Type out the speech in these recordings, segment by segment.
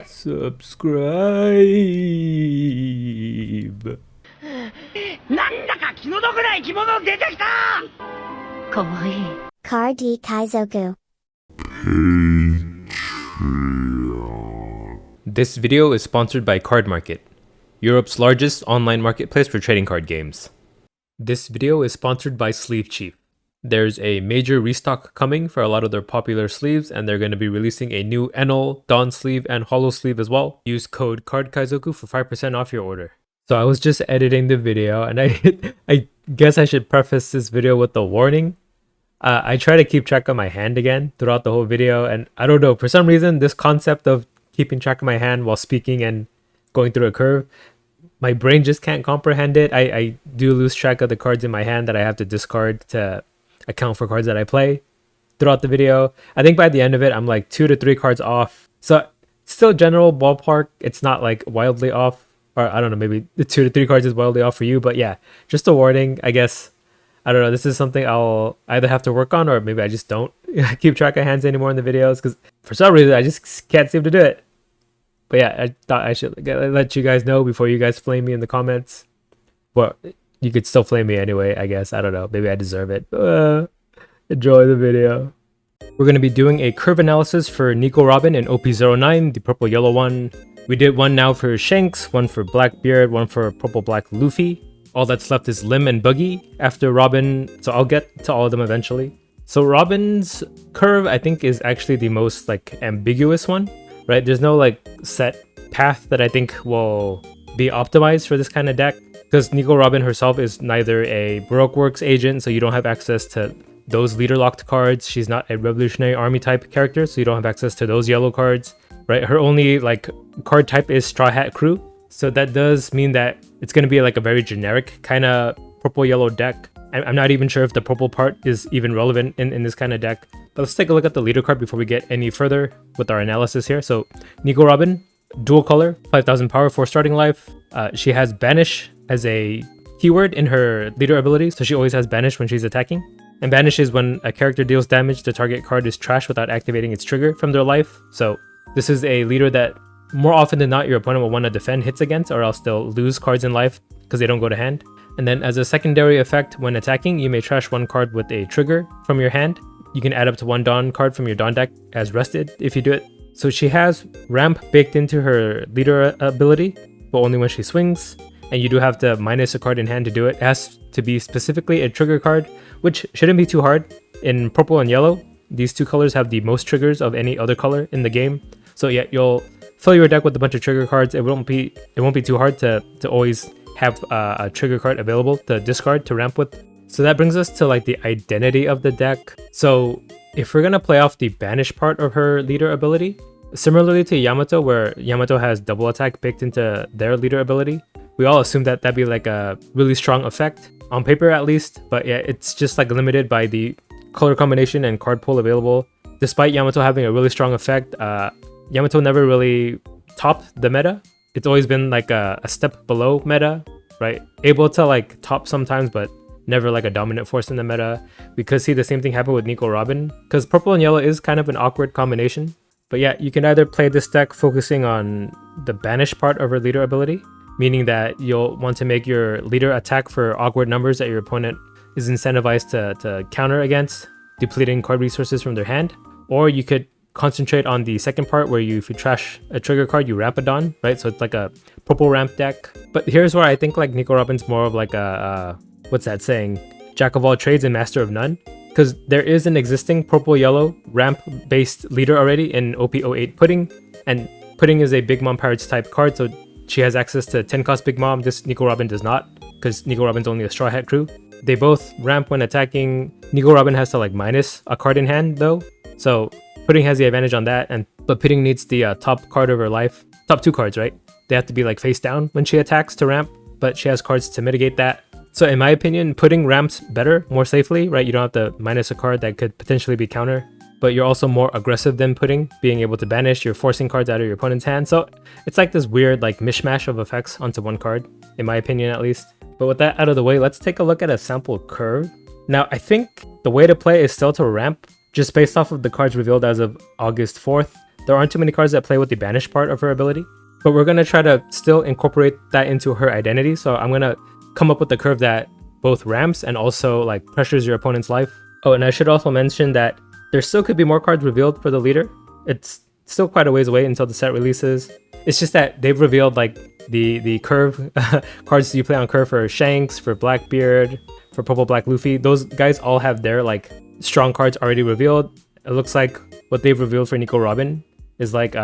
subscribe. なんだか気の毒な生き物出てきた。かわいい。Car D Kaizoku. This video is sponsored by Card Market, Europe's largest online marketplace for trading card games. This video is sponsored by Sleeve Chief. There's a major restock coming for a lot of their popular sleeves, and they're going to be releasing a new Enel, Dawn sleeve, and Hollow sleeve as well. Use code CARDKaizoku for 5% off your order. So I was just editing the video, and I guess I should preface this video with a warning. I try to keep track of my hand again throughout the whole video, and I don't know, for some reason, this concept of keeping track of my hand while speaking and going through a curve, my brain just can't comprehend it. I do lose track of the cards in my hand that I have to discard to account for cards that I play throughout the video. I think by the end of it, I'm like 2 to 3 cards off. So still general ballpark. It's not like wildly off, or I don't know, maybe the 2 to 3 cards is wildly off for you. But yeah, just a warning, I guess. I don't know. This is something I'll either have to work on, or maybe I just don't keep track of hands anymore in the videos, because for some reason I just can't seem to do it. But yeah, I thought I should let you guys know before you guys flame me in the comments. Well, you could still flame me anyway, I guess. I don't know. Maybe I deserve it. Enjoy the video. We're going to be doing a curve analysis for Nico Robin in OP09, the purple yellow one. We did one now for Shanks, one for Blackbeard, one for purple black Luffy. All that's left is Lim and Buggy after Robin, so I'll get to all of them eventually. So Robin's curve, I think, is actually the most like ambiguous one, right? There's no like set path that I think will be optimized for this kind of deck, because Nico Robin herself is neither a Baroque Works agent, so you don't have access to those leader locked cards. She's not a Revolutionary Army type character, so you don't have access to those yellow cards, right? Her only like card type is Straw Hat Crew. So that does mean that it's going to be like a very generic kind of purple yellow deck. I'm not even sure if the purple part is even relevant in this kind of deck. But let's take a look at the leader card before we get any further with our analysis here. So Nico Robin, dual color, 5000 power, 4 starting life. She has Banish as a keyword in her leader ability, so she always has Banish when she's attacking. And Banish is when a character deals damage, the target card is trashed without activating its trigger from their life. So this is a leader that more often than not your opponent will want to defend hits against, or else they'll lose cards in life because they don't go to hand. And then as a secondary effect, when attacking, you may trash 1 card with a trigger from your hand. You can add up to 1 Dawn card from your Dawn deck as rested if you do it. So she has ramp baked into her leader ability, but only when she swings. And you do have to minus a card in hand to do it. It has to be specifically a trigger card, which shouldn't be too hard. In purple and yellow, these 2 colors have the most triggers of any other color in the game. So yeah, you'll fill your deck with a bunch of trigger cards. It won't be too hard to always have a trigger card available to discard to ramp with. So that brings us to like the identity of the deck. So if we're gonna play off the banish part of her leader ability, similarly to Yamato, where Yamato has double attack baked into their leader ability, we all assume that that'd be like a really strong effect on paper at least. But yeah, it's just like limited by the color combination and card pool available. Despite Yamato having a really strong effect, Yamato never really topped the meta. It's always been like a step below meta, right? Able to like top sometimes, but never like a dominant force in the meta. We could see the same thing happen with Nico Robin, because purple and yellow is kind of an awkward combination. But yeah, you can either play this deck focusing on the banish part of her leader ability, meaning that you'll want to make your leader attack for awkward numbers that your opponent is incentivized to counter against, depleting card resources from their hand. Or you could concentrate on the second part, where if you trash a trigger card, you ramp a Dawn, right? So it's like a purple ramp deck. But here's where I think like Nico Robin's more of like a what's that saying? Jack of all trades and master of none. Because there is an existing purple yellow ramp based leader already in OP08 Pudding, and Pudding is a Big Mom Pirates type card, so she has access to 10 cost Big Mom. This Nico Robin does not, because Nico Robin's only a Straw Hat Crew. They both ramp when attacking. Nico Robin has to like minus a card in hand though, so Pudding has the advantage on that, but Pudding needs the top card of her life. Top 2 cards, right? They have to be like face down when she attacks to ramp, but she has cards to mitigate that. So in my opinion, Pudding ramps better, more safely, right? You don't have to minus a card that could potentially be counter, but you're also more aggressive than Pudding, being able to banish. You're forcing cards out of your opponent's hand. So it's like this weird like mishmash of effects onto 1 card, in my opinion at least. But with that out of the way, let's take a look at a sample curve. Now, I think the way to play is still to ramp just based off of the cards revealed as of August 4th, there aren't too many cards that play with the banish part of her ability. But we're going to try to still incorporate that into her identity. So I'm going to come up with a curve that both ramps and also like pressures your opponent's life. Oh, and I should also mention that there still could be more cards revealed for the leader. It's still quite a ways away until the set releases. It's just that they've revealed like the curve cards you play on curve for Shanks, for Blackbeard, for Purple Black Luffy. Those guys all have their like strong cards already revealed. It looks like what they've revealed for Nico Robin is like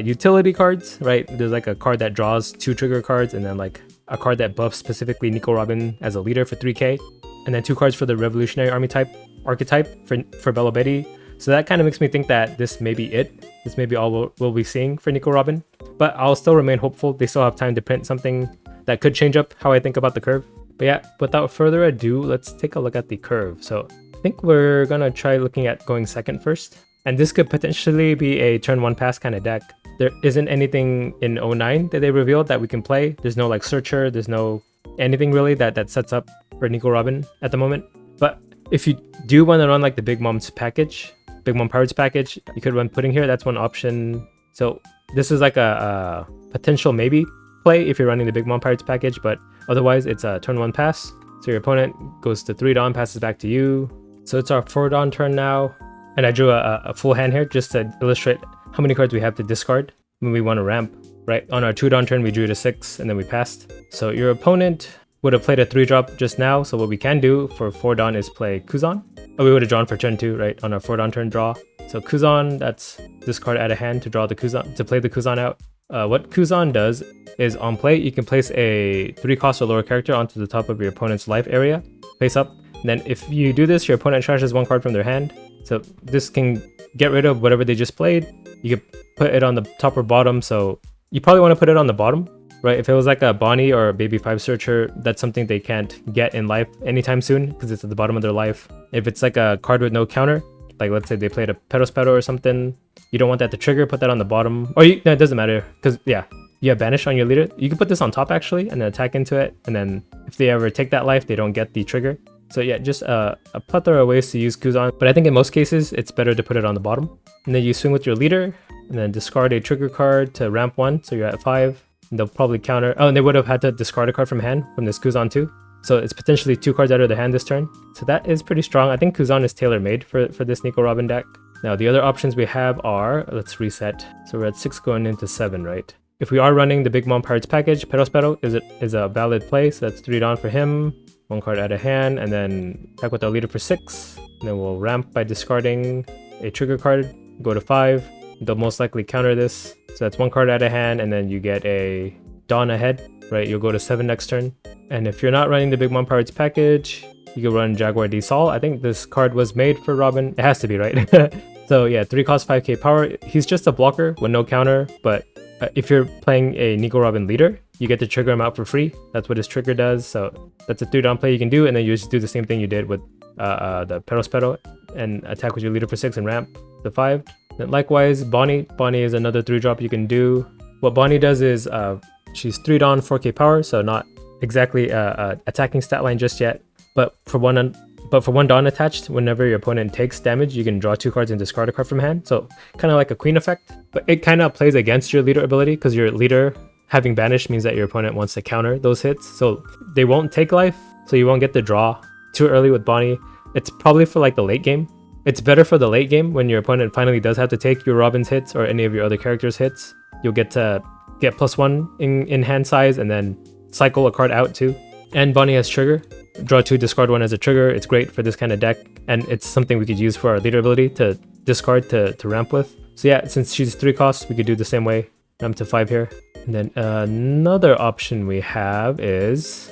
utility cards, right? There's like a card that draws 2 trigger cards, and then like a card that buffs specifically Nico Robin as a leader for 3k, and then 2 cards for the Revolutionary Army type archetype for Bella Betty. So that kind of makes me think that this may be it. This may be all we'll be seeing for Nico Robin. But I'll still remain hopeful. They still have time to print something that could change up how I think about the curve. But yeah, without further ado, let's take a look at the curve. So I think we're gonna try looking at going second first. And this could potentially be a turn 1 pass kind of deck. There isn't anything in 09 that they revealed that we can play. There's no like searcher, there's no anything really that sets up for Nico Robin at the moment. But if you do want to run like the Big Mom's package, Big Mom Pirates package, you could run Pudding here. That's one option. So this is like a potential maybe play if you're running the Big Mom Pirates package, but otherwise it's a turn 1 pass. So your opponent goes to 3 Dawn, passes back to you. So it's our 4 Dawn turn now. And I drew a full hand here just to illustrate how many cards we have to discard when we want to ramp, right? On our 2 Dawn turn, we drew to 6 and then we passed. So your opponent would have played a 3-drop just now. So what we can do for 4 Dawn is play Kuzan. Oh, we would have drawn for turn 2, right? On our 4 Dawn turn draw. So Kuzan, that's discard out of hand to draw the Kuzan, to play the Kuzan out. What Kuzan does is on play, you can place a 3-cost or lower character onto the top of your opponent's life area, face up. And then if you do this, your opponent trashes 1 card from their hand. So this can get rid of whatever they just played. You could put it on the top or bottom. So you probably want to put it on the bottom, right? If it was like a Bonnie or a Baby 5 Searcher, that's something they can't get in life anytime soon because it's at the bottom of their life. If it's like a card with no counter, like let's say they played a Perospero or something, you don't want that to trigger, put that on the bottom. Or no, it doesn't matter because yeah, you have Banish on your leader. You can put this on top actually and then attack into it. And then if they ever take that life, they don't get the trigger. So yeah, just a plethora of ways to use Kuzan, but I think in most cases, it's better to put it on the bottom. And then you swing with your leader, and then discard a trigger card to ramp 1, so you're at 5. And they'll probably counter, oh, and they would have had to discard a card from hand from this Kuzan too. So it's potentially 2 cards out of the hand this turn. So that is pretty strong. I think Kuzan is tailor-made for this Nico Robin deck. Now the other options we have are, let's reset. So we're at 6 going into 7, right? If we are running the Big Mom Pirates package, Perospero is a valid play, so that's 3 Dawn for him. 1 card out of hand, and then attack with our leader for 6. And then we'll ramp by discarding a trigger card, go to 5. They'll most likely counter this. So that's 1 card out of hand, and then you get a Dawn ahead, right? You'll go to 7 next turn. And if you're not running the Big Mom Pirates package, you can run Jaguar D Sol. I think this card was made for Robin. It has to be, right? So yeah, 3 cost 5k power. He's just a blocker with no counter, but if you're playing a Nico Robin leader, you get to trigger him out for free. That's what his trigger does. So that's a 3 Dawn play you can do, and then you just do the same thing you did with the Perospero and attack with your leader for 6 and ramp to 5. Then likewise, Bonnie. Bonnie is another 3-drop you can do. What Bonnie does is she's 3 Dawn 4k power, so not exactly attacking stat line just yet. But for one Dawn attached, whenever your opponent takes damage, you can draw 2 cards and discard a card from hand. So kind of like a queen effect, but it kind of plays against your leader ability because your leader having banished means that your opponent wants to counter those hits. So they won't take life, so you won't get the draw too early with Bonnie. It's probably for like the late game. It's better for the late game when your opponent finally does have to take your Robin's hits or any of your other characters' hits. You'll get to get +1 in hand size and then cycle a card out too. And Bonnie has trigger. Draw 2, discard 1 as a trigger. It's great for this kind of deck, and it's something we could use for our leader ability to discard to ramp with. So yeah, since she's 3 costs, we could do the same way. Ramp to 5 here. And then another option we have is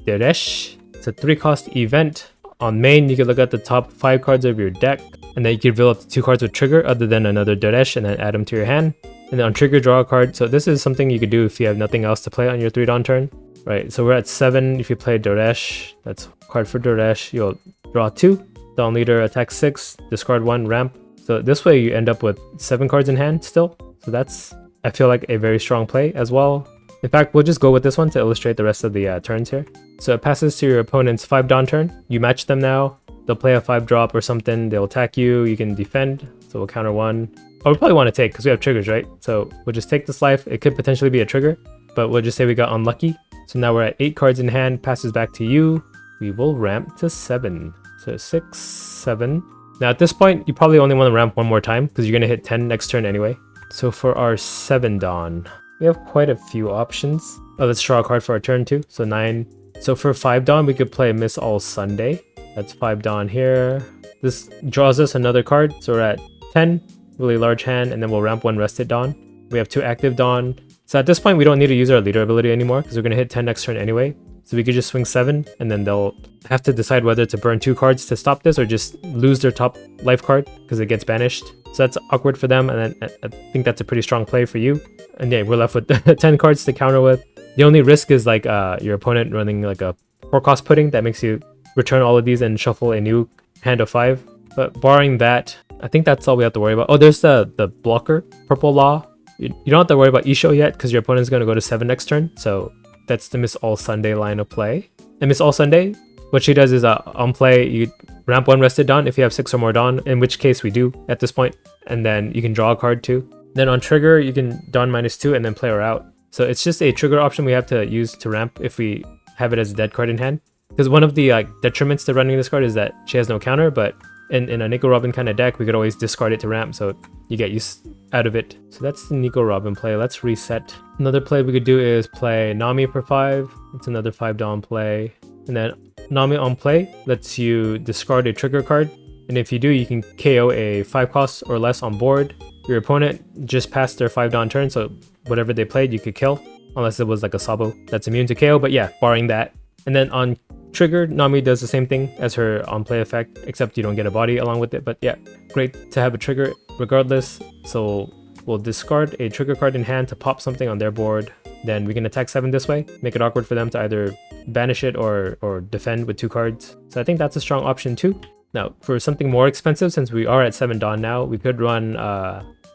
Deresh. It's a 3-cost event. On main, you can look at the top 5 cards of your deck, and then you can reveal up to 2 cards with trigger other than another Deresh, and then add them to your hand. And then on trigger, draw a card. So this is something you could do if you have nothing else to play on your 3 Dawn turn. Right, so we're at 7. If you play Doresh, that's card for Doresh. You'll draw 2. Dawn leader attack 6, discard 1, ramp. So this way you end up with 7 cards in hand still. So that's, I feel like, a very strong play as well. In fact, we'll just go with this one to illustrate the rest of the turns here. So it passes to your opponent's 5 Dawn turn. You match them now. They'll play a 5 drop or something. They'll attack you. You can defend. So we'll counter 1. Oh, we probably want to take because we have triggers, right? So we'll just take this life. It could potentially be a trigger, but we'll just say we got unlucky. So now we're at 8 cards in hand. Passes back to you. We will ramp to 7. So 6, 7. Now at this point, you probably only want to ramp one more time because you're going to hit 10 next turn anyway. So for our 7 Dawn, we have quite a few options. Oh, let's draw a card for our turn too. So 9. So for 5 Dawn, we could play Miss All Sunday. That's 5 Dawn here. This draws us another card. So we're at 10, really large hand, and then we'll ramp 1 Rested Dawn. We have 2 active Dawn. So at this point, we don't need to use our leader ability anymore because we're going to hit 10 next turn anyway. So we could just swing 7, and then they'll have to decide whether to burn 2 cards to stop this or just lose their top life card because it gets banished. So that's awkward for them, and then I think that's a pretty strong play for you. And yeah, we're left with 10 cards to counter with. The only risk is like your opponent running like a 4-cost pudding that makes you return all of these and shuffle a new hand of 5. But barring that, I think that's all we have to worry about. Oh, there's the blocker, Purple Law. You don't have to worry about Isho yet because your opponent's going to go to 7 next turn. So that's the Miss All Sunday line of play. And Miss All Sunday, what she does is on play, you ramp 1 Rested Dawn if you have 6 or more Dawn, in which case we do at this point. And then you can draw a card too. Then on trigger, you can Dawn -2 and then play her out. So it's just a trigger option we have to use to ramp if we have it as a dead card in hand. Because one of the detriments to running this card is that she has no counter, but in a Nico Robin kind of deck, we could always discard it to ramp, so you get use out of it. So that's the Nico Robin play. Let's reset. Another play we could do is play Nami for 5. It's another 5 Dawn play. And then Nami on play lets you discard a trigger card. And if you do, you can KO a 5 cost or less on board. Your opponent just passed their 5 Dawn turn, so whatever they played, you could kill. Unless it was like a Sabo that's immune to KO, but yeah, barring that. And then on trigger, Nami does the same thing as her on play effect, except you don't get a body along with it. But yeah, great to have a trigger regardless. So we'll discard a trigger card in hand to pop something on their board. Then we can attack 7 this way, make it awkward for them to either banish it or defend with 2 cards. So I think that's a strong option too. Now, for something more expensive, since we are at 7 Dawn now, we could run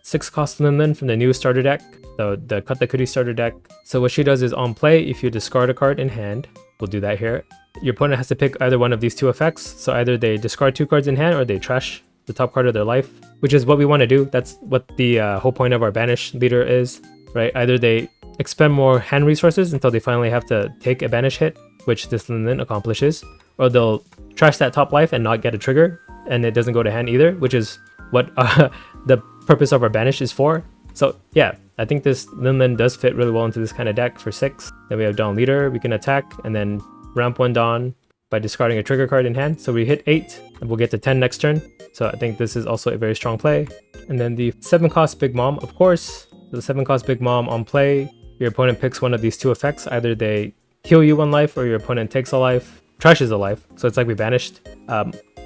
6 cost Linlin from the new starter deck, the Katakuri starter deck. So what she does is on play, if you discard a card in hand, we'll do that here. Your opponent has to pick either one of these 2 effects. So either they discard 2 cards in hand or they trash the top card of their life, which is what we want to do. That's what the whole point of our banish leader is, right? Either they expend more hand resources until they finally have to take a banish hit, which this Linlin accomplishes, or they'll trash that top life and not get a trigger, and it doesn't go to hand either, which is what the purpose of our banish is for. So yeah, I think this Linlin does fit really well into this kind of deck for 6. Then we have Dawn Leader, we can attack and then ramp 1 Dawn by discarding a trigger card in hand. So we hit 8 and we'll get to 10 next turn. So I think this is also a very strong play. And then the 7 cost Big Mom, of course. So the 7 cost Big Mom on play, your opponent picks one of these 2 effects. Either they heal you 1 life or your opponent takes a life, trashes a life. So it's like we banished.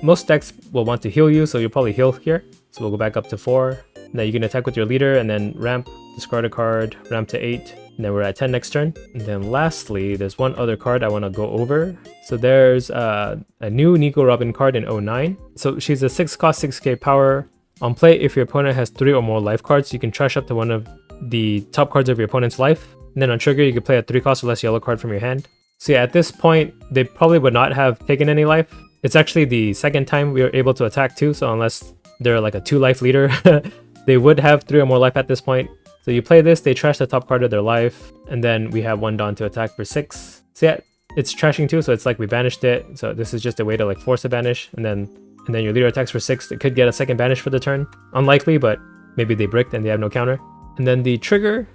Most decks will want to heal you, so you'll probably heal here. So we'll go back up to 4. Now you can attack with your leader and then ramp, discard a card, ramp to 8. And then we're at 10 next turn. And then lastly, there's one other card I want to go over. So there's a new Nico Robin card in 09. So she's a 6 cost 6k power. On play, if your opponent has 3 or more life cards, you can trash up to one of the top cards of your opponent's life. And then on trigger, you can play a 3 cost or less yellow card from your hand. So yeah, at this point, they probably would not have taken any life. It's actually the second time we were able to attack too. So unless they're like a 2 life leader, they would have 3 or more life at this point. So you play this, they trash the top card of their life, and then we have 1 Dawn to attack for 6. So yeah, it's trashing too, so it's like we banished it. So this is just a way to like force a banish, and then your leader attacks for 6. It could get a second banish for the turn. Unlikely, but maybe they bricked and they have no counter. And then the trigger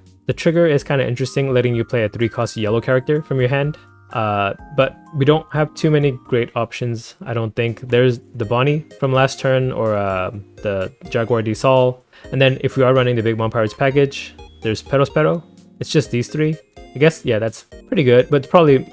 is kind of interesting, letting you play a 3 cost yellow character from your hand. But we don't have too many great options, I don't think. There's the Bonnie from last turn, or the Jaguar de Sol. And then if we are running the Big Mom Pirates package, there's Pero. It's just these 3. I guess, yeah, that's pretty good, but probably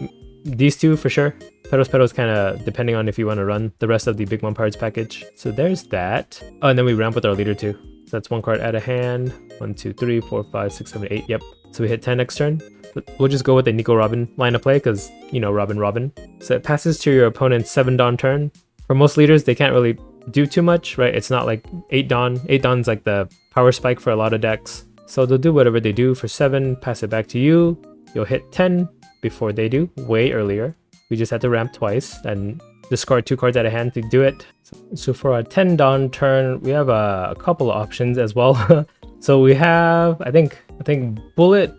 these 2 for sure. Pero is kind of depending on if you want to run the rest of the Big Mom Pirates package. So there's that. Oh, and then we ramp with our leader too. So that's 1 card out of hand. 1, 2, 3, 4, 5, 6, 7, 8. Yep. So we hit 10 next turn. But we'll just go with the Nico Robin line of play because, you know, Robin. So it passes to your opponent's 7 Dawn turn. For most leaders, they can't really do too much, right? It's not like 8 Dawn. 8 Dawn's like the power spike for a lot of decks. So they'll do whatever they do for 7, pass it back to you. you'll hit 10 before they do, way earlier. We just had to ramp twice and discard 2 cards out of hand to do it. So for a 10 dawn turn, we have a couple of options as well. So we have, I think Bullet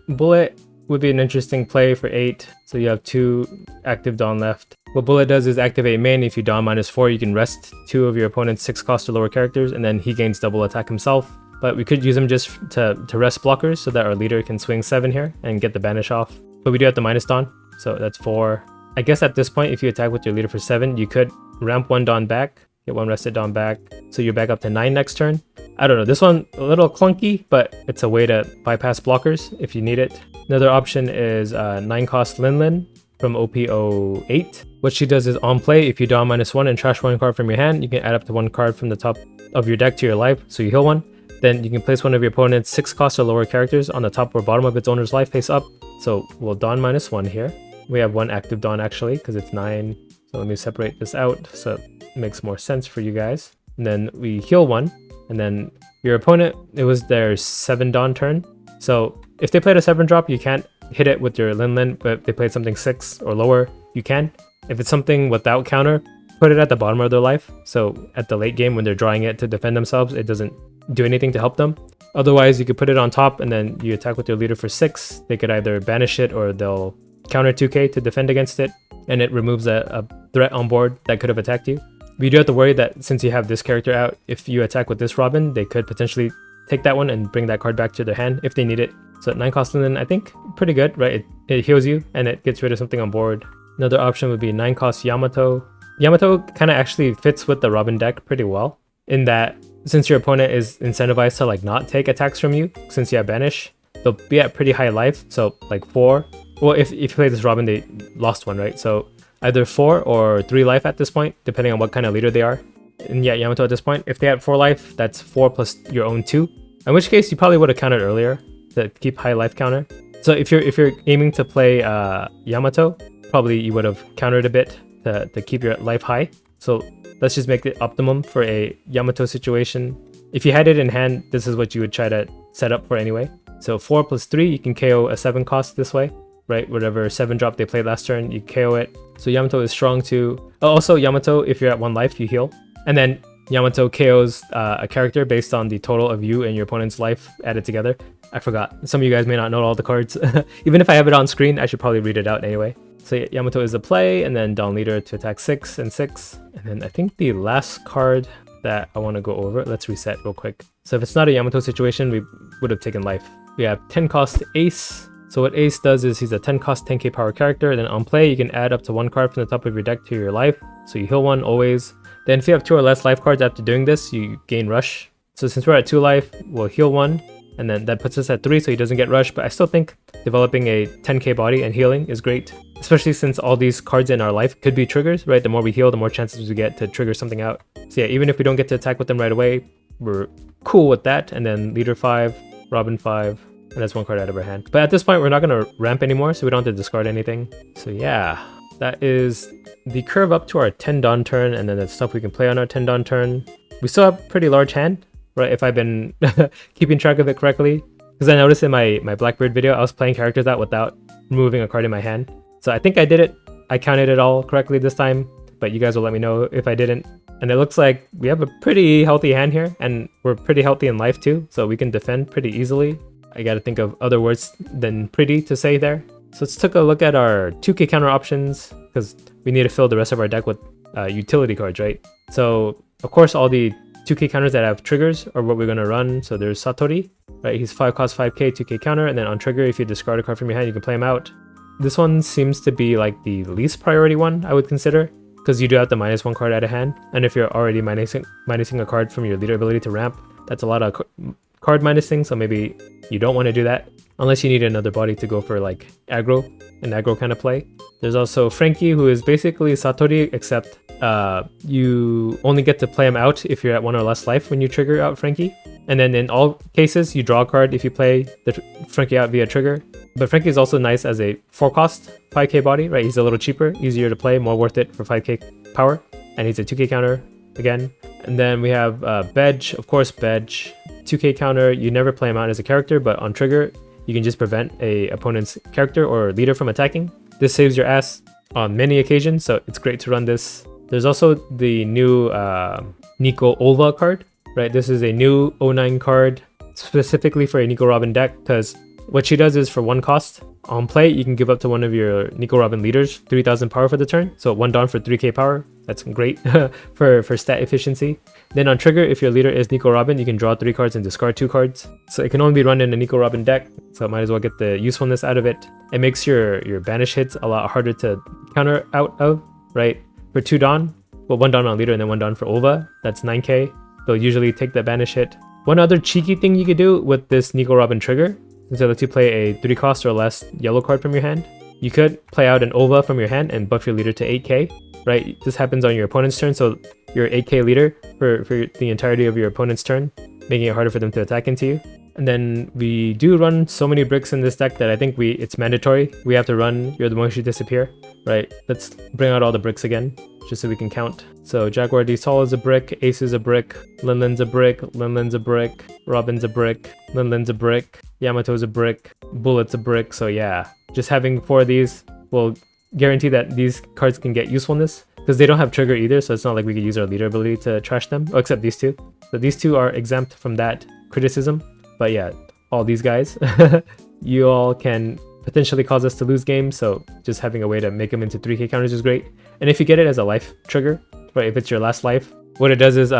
would be an interesting play for 8. So you have 2 active dawn left. What Bullet does is activate main. If you dawn -4, you can rest 2 of your opponent's 6 cost or lower characters, and then he gains double attack himself. But we could use him just to rest blockers so that our leader can swing 7 here and get the banish off. But we do have the minus dawn, so that's 4. I guess at this point, if you attack with your leader for 7, you could ramp 1 dawn back, get 1 rested dawn back, so you're back up to 9 next turn. I don't know, this one a little clunky, but it's a way to bypass blockers if you need it. Another option is 9 cost Lin from OP09. What she does is on play, if you dawn -1 and trash 1 card from your hand, you can add up to 1 card from the top of your deck to your life, so you heal 1. Then you can place one of your opponent's 6 cost or lower characters on the top or bottom of its owner's life face up. So we'll dawn -1 here. We have 1 active dawn actually, because it's 9. So let me separate this out so it makes more sense for you guys. And then we heal 1. And then your opponent, it was their 7 dawn turn. So if they played a 7 drop, you can't hit it with your Lin, but if they played something 6 or lower, you can. If it's something without counter, put it at the bottom of their life. So at the late game when they're drawing it to defend themselves, it doesn't do anything to help them. Otherwise, you could put it on top and then you attack with your leader for 6. They could either banish it or they'll counter 2k to defend against it, and it removes a threat on board that could have attacked you. But you do have to worry that since you have this character out, if you attack with this Robin, they could potentially take that one and bring that card back to their hand if they need it. So 9 cost Lin, I think, pretty good, right? It heals you and it gets rid of something on board. Another option would be 9 cost Yamato. Yamato kind of actually fits with the Robin deck pretty well, in that since your opponent is incentivized to like not take attacks from you, since you have banish, they'll be at pretty high life, so like 4. Well, if you play this Robin, they lost 1, right? So either 4 or 3 life at this point, depending on what kind of leader they are. And yeah, Yamato at this point, if they had 4 life, that's 4 plus your own 2. In which case, you probably would have countered earlier to keep high life counter. So if you're aiming to play Yamato, probably you would have countered a bit to keep your life high. So let's just make it optimum for a Yamato situation. If you had it in hand, this is what you would try to set up for anyway. So 4 plus 3, you can KO a 7 cost this way, right? Whatever 7 drop they played last turn, you KO it. So Yamato is strong too. Also, Yamato, if you're at 1 life, you heal. And then Yamato KOs a character based on the total of you and your opponent's life added together. I forgot. Some of you guys may not know all the cards. Even if I have it on screen, I should probably read it out anyway. So Yamato is a play, and then Dawn Leader to attack 6 and 6. And then I think the last card that I want to go over, let's reset real quick. So if it's not a Yamato situation, we would have taken life. We have 10 cost Ace. So what Ace does is he's a 10 cost 10k power character. Then on play, you can add up to 1 card from the top of your deck to your life. So you heal 1 always. Then if you have 2 or less life cards after doing this, you gain rush. So since we're at 2 life, we'll heal 1. And then that puts us at 3, so he doesn't get rushed. But I still think developing a 10k body and healing is great, especially since all these cards in our life could be triggers, right? The more we heal, the more chances we get to trigger something out. So yeah, even if we don't get to attack with them right away, we're cool with that. And then Leader 5, Robin 5, and that's 1 card out of our hand. But at this point, we're not going to ramp anymore, so we don't have to discard anything. So yeah, that is the curve up to our 10 Dawn turn, and then the stuff we can play on our 10 Dawn turn. We still have a pretty large hand, right? If I've been keeping track of it correctly. Because I noticed in my Blackbird video, I was playing characters out without removing a card in my hand. So I think I did it. I counted it all correctly this time, but you guys will let me know if I didn't. And it looks like we have a pretty healthy hand here, and we're pretty healthy in life too, so we can defend pretty easily. I gotta think of other words than pretty to say there. So let's take a look at our 2k counter options, because we need to fill the rest of our deck with utility cards, right? So of course all the 2k counters that have triggers are what we're going to run. So there's Satori, right? He's 5 cost 5k, 2k counter, and then on trigger, if you discard a card from your hand, you can play him out. This one seems to be like the least priority one I would consider, because you do have to minus 1 card out of hand, and if you're already minusing a card from your leader ability to ramp, that's a lot of card minusing, so maybe you don't want to do that, unless you need another body to go for like aggro, an aggro kind of play. There's also Frankie, who is basically Satori, except you only get to play him out if you're at 1 or less life when you trigger out Frankie. And then in all cases, you draw a card if you play the Frankie out via trigger. But Frankie is also nice as a 4 cost 5k body, right? He's a little cheaper, easier to play, more worth it for 5k power. And he's a 2k counter again. And then we have Bedge, of course, Bedge, 2k counter. You never play him out as a character, but on trigger, you can just prevent a opponent's character or leader from attacking. This saves your ass on many occasions, so it's great to run this. There's also the new Nico Olva card, right? This is a new 09 card specifically for a Nico Robin deck, because what she does is for 1 cost, on play, you can give up to one of your Nico Robin leaders 3000 power for the turn. So 1 Dawn for 3k power. That's great for stat efficiency. Then on trigger, if your leader is Nico Robin, you can draw 3 cards and discard 2 cards. So it can only be run in a Nico Robin deck, so might as well get the usefulness out of it. It makes your banish hits a lot harder to counter out of, right? For 2 Dawn, well, 1 Dawn on leader and then 1 Dawn for Olva, that's 9k. They'll usually take the banish hit. One other cheeky thing you could do with this Nico Robin trigger, since it lets you play a 3 cost or less yellow card from your hand, you could play out an Olva from your hand and buff your leader to 8k, right? This happens on your opponent's turn, so you're 8k leader for the entirety of your opponent's turn, making it harder for them to attack into you. And then we do run so many bricks in this deck that I think it's mandatory. We have to run You're the Moment You Disappear, right? Let's bring out all the bricks again, just so we can count. So Jaguar D Sol is a brick, Ace is a brick, Linlin's a brick, Linlin's a brick, Robin's a brick, Linlin's a brick, Yamato's a brick, Bullet's a brick. So yeah, just having 4 of these will guarantee that these cards can get usefulness, because they don't have trigger either, so it's not like we could use our leader ability to trash them, except these 2. So these 2 are exempt from that criticism. But yeah, all these guys, you all can potentially cause us to lose games, so just having a way to make them into 3k counters is great. And if you get it as a life trigger, right, if it's your last life, what it does is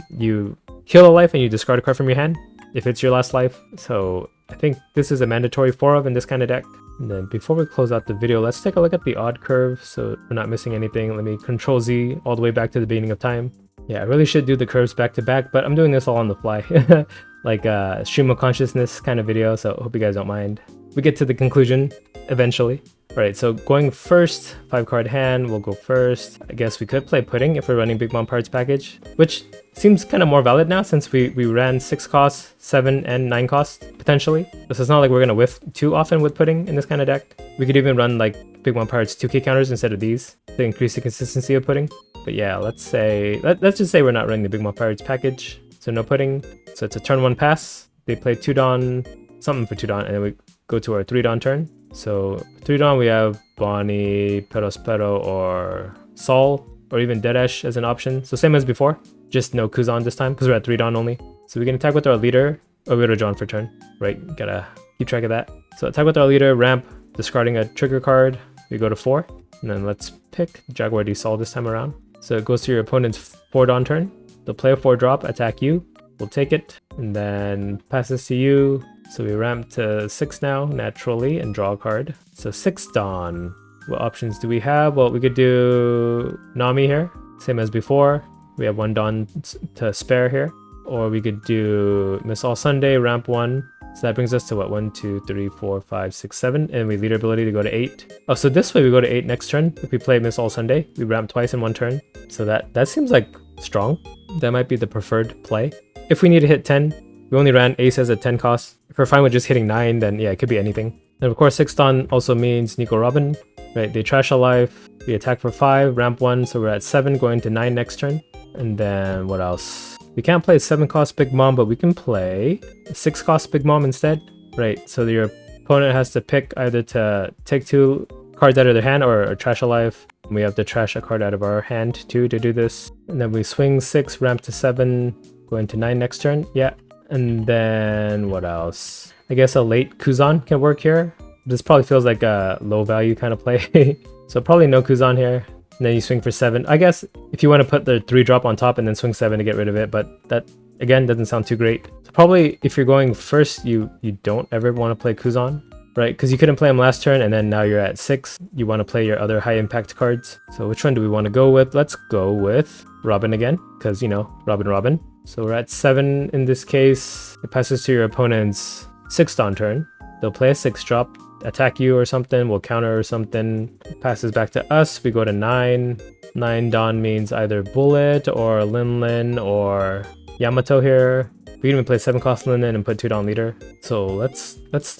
you heal a life and you discard a card from your hand if it's your last life. So I think this is a mandatory 4 of in this kind of deck. And then before we close out the video, let's take a look at the odd curve so we're not missing anything. Let me Control Z all the way back to the beginning of time. Yeah, I really should do the curves back to back, but I'm doing this all on the fly. Like a stream of consciousness kind of video, so hope you guys don't mind. We get to the conclusion eventually. Alright, so going first, 5 card hand, we'll go first. I guess we could play Pudding if we're running Big Mom Parts package, which seems kind of more valid now since we ran 6 costs, 7 and 9 costs, potentially. So it's not like we're going to whiff too often with Pudding in this kind of deck. We could even run like Big Mom Parts 2k counters instead of these to increase the consistency of Pudding. But yeah, let's just say we're not running the Big Mom Pirates package, so no Pudding. So it's a turn 1 pass. They play 2 Dawn, something for 2 Dawn, and then we go to our 3 Dawn turn. So 3 Dawn, we have Bonnie, Perospero, or Sol, or even Deadesh as an option. So same as before, just no Kuzan this time because we're at 3 Dawn only. So we can attack with our leader, or we go to John for turn, right? Gotta keep track of that. So attack with our leader, ramp, discarding a trigger card. We go to 4, and then let's pick Jaguar D Sol this time around. So it goes to your opponent's 4 Dawn turn. They'll play a 4 drop, attack you. We'll take it, and then passes to you. So we ramp to 6 now, naturally, and draw a card. So 6 Dawn. What options do we have? Well, we could do Nami here, same as before. We have 1 Dawn to spare here. Or we could do Miss All Sunday, ramp 1. So that brings us to what? 1, 2, 3, 4, 5, 6, 7. And we leader ability to go to 8. Oh, so this way we go to 8 next turn. If we play Miss All Sunday, we ramp twice in 1 turn. So that seems like strong. That might be the preferred play. If we need to hit 10, we only ran Ace as a 10 cost. If we're fine with just hitting 9, then yeah, it could be anything. And of course, 6 Dawn also means Nico Robin, right? They trash a life. We attack for 5, ramp 1, so we're at 7, going to 9 next turn. And then what else? We can't play 7 cost Big Mom, but we can play 6 cost Big Mom instead, right? So your opponent has to pick either to take 2 cards out of their hand or trash a life. We have to trash a card out of our hand too to do this. And then we swing 6, ramp to 7, going to 9 next turn. Yeah. And then what else? I guess a late Kuzan can work here. This probably feels like a low value kind of play. So probably no Kuzan here. And then you swing for 7. I guess if you want to put the 3 drop on top and then swing 7 to get rid of it, but that again doesn't sound too great. So probably if you're going first, you don't ever want to play Kuzan, right? Because you couldn't play him last turn and then now you're at 6. You want to play your other high impact cards. So which one do we want to go with? Let's go with Robin again, because you know, Robin. So we're at 7 in this case. It passes to your opponent's 6 Dawn turn. They'll play a 6 drop, attack you or something, we'll counter or something. Passes back to us, we go to 9. 9 Dawn means either Bullet or Linlin or Yamato here. We can even play 7 cost Linlin and put 2 Dawn leader. So let's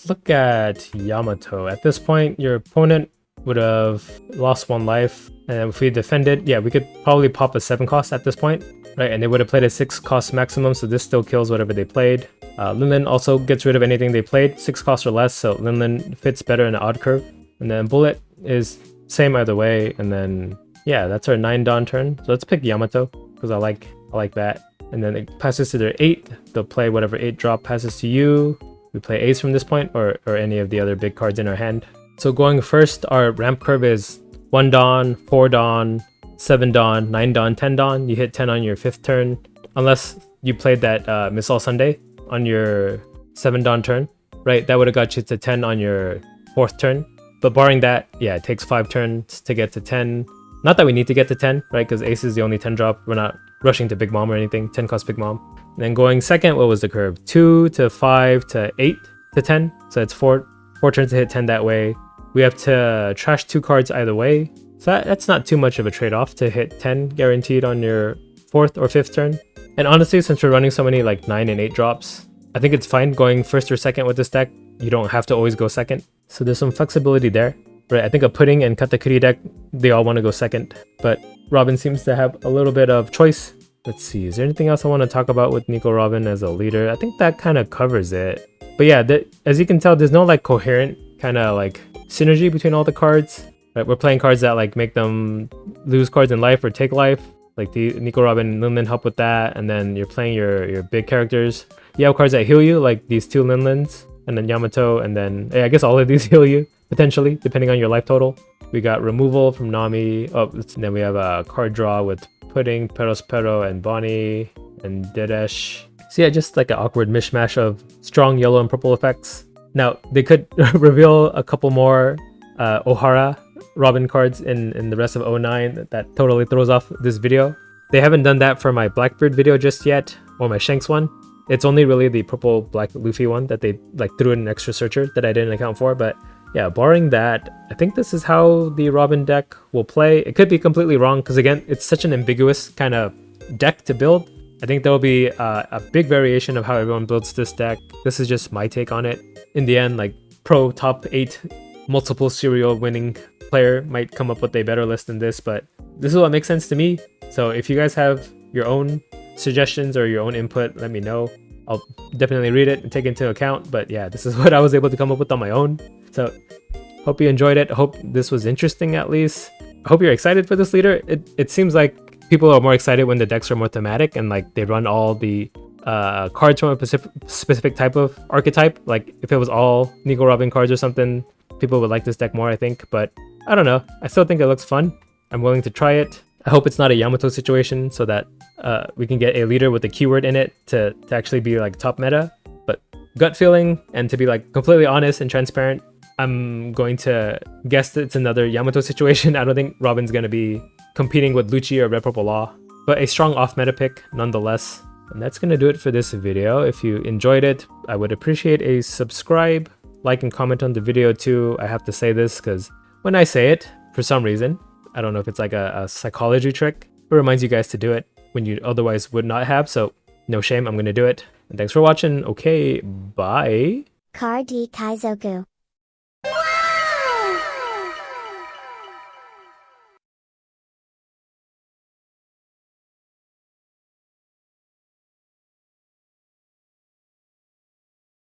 look at Yamato. At this point, your opponent would have lost 1 life. And if we defended, yeah, we could probably pop a 7 cost at this point. right? And they would have played a 6 cost maximum, so this still kills whatever they played. Linlin also gets rid of anything they played, 6 cost or less, so Linlin fits better in an odd curve. And then Bullet is same either way, and then yeah, that's our 9 Dawn turn. So let's pick Yamato, because I like that. And then it passes to their 8, they'll play whatever 8 drop passes to you. We play Ace from this point, or any of the other big cards in our hand. So going first, our ramp curve is 1 Dawn, 4 Dawn, 7 Dawn, 9 Dawn, 10 Dawn. You hit 10 on your 5th turn, unless you played that Miss All Sunday on your 7 Dawn turn, right? That would have got you to 10 on your 4th turn. But barring that, yeah, it takes 5 turns to get to 10. Not that we need to get to 10, right? Because Ace is the only 10 drop. We're not rushing to Big Mom or anything. 10 cost Big Mom. And then going second, what was the curve? 2 to 5 to 8 to 10. So it's 4 turns to hit 10 that way. We have to trash 2 cards either way. So that's not too much of a trade-off to hit 10 guaranteed on your 4th or 5th turn. And honestly, since we're running so many like 9 and 8 drops, I think it's fine going first or second with this deck. You don't have to always go second. So there's some flexibility there. Right, I think a Pudding and Katakuri deck, they all want to go second. But Robin seems to have a little bit of choice. Let's see, is there anything else I want to talk about with Nico Robin as a leader? I think that kind of covers it. But yeah, as you can tell, there's no like coherent kind of like synergy between all the cards. Right, we're playing cards that like make them lose cards in life or take life. Like the Nico Robin and Linlin help with that. And then you're playing your big characters. You have cards that heal you, like these 2 Linlins. And then Yamato, and then I guess all of these heal you, potentially, depending on your life total. We got removal from Nami. Oh, then we have a card draw with Pudding, Perospero, and Bonnie, and Dedesh. So yeah, just like an awkward mishmash of strong yellow and purple effects. Now, they could reveal a couple more Ohara Robin cards in the rest of 09 that totally throws off this video. They haven't done that for my Blackbeard video just yet, or my Shanks one. It's only really the purple black Luffy one that they like threw in an extra searcher that I didn't account for. But yeah, barring that, I think this is how the Robin deck will play. It could be completely wrong because again, it's such an ambiguous kind of deck to build. I think there will be a big variation of how everyone builds this deck. This is just my take on it. In the end, like pro top 8 multiple serial winning player might come up with a better list than this, but this is what makes sense to me. So if you guys have your own suggestions or your own input, let me know. I'll definitely read it and take into account. But yeah, this is what I was able to come up with on my own. So hope you enjoyed it. Hope this was interesting at least. I hope you're excited for this leader. It seems like people are more excited when the decks are more thematic and like they run all the cards from a specific type of archetype. Like if it was all Nico Robin cards or something, people would like this deck more, I think. But I don't know. I still think it looks fun. I'm willing to try it. I hope it's not a Yamato situation so that we can get a leader with a keyword in it to actually be like top meta. But gut feeling and to be like completely honest and transparent, I'm going to guess that it's another Yamato situation. I don't think Robin's going to be competing with Lucci or Red Purple Law, but a strong off meta pick nonetheless. And that's going to do it for this video. If you enjoyed it, I would appreciate a subscribe, like, and comment on the video too. I have to say this because when I say it, for some reason, I don't know if it's like a psychology trick, it reminds you guys to do it when you otherwise would not have. So no shame, I'm going to do it. And thanks for watching. Okay, bye. Car D Kaizoku.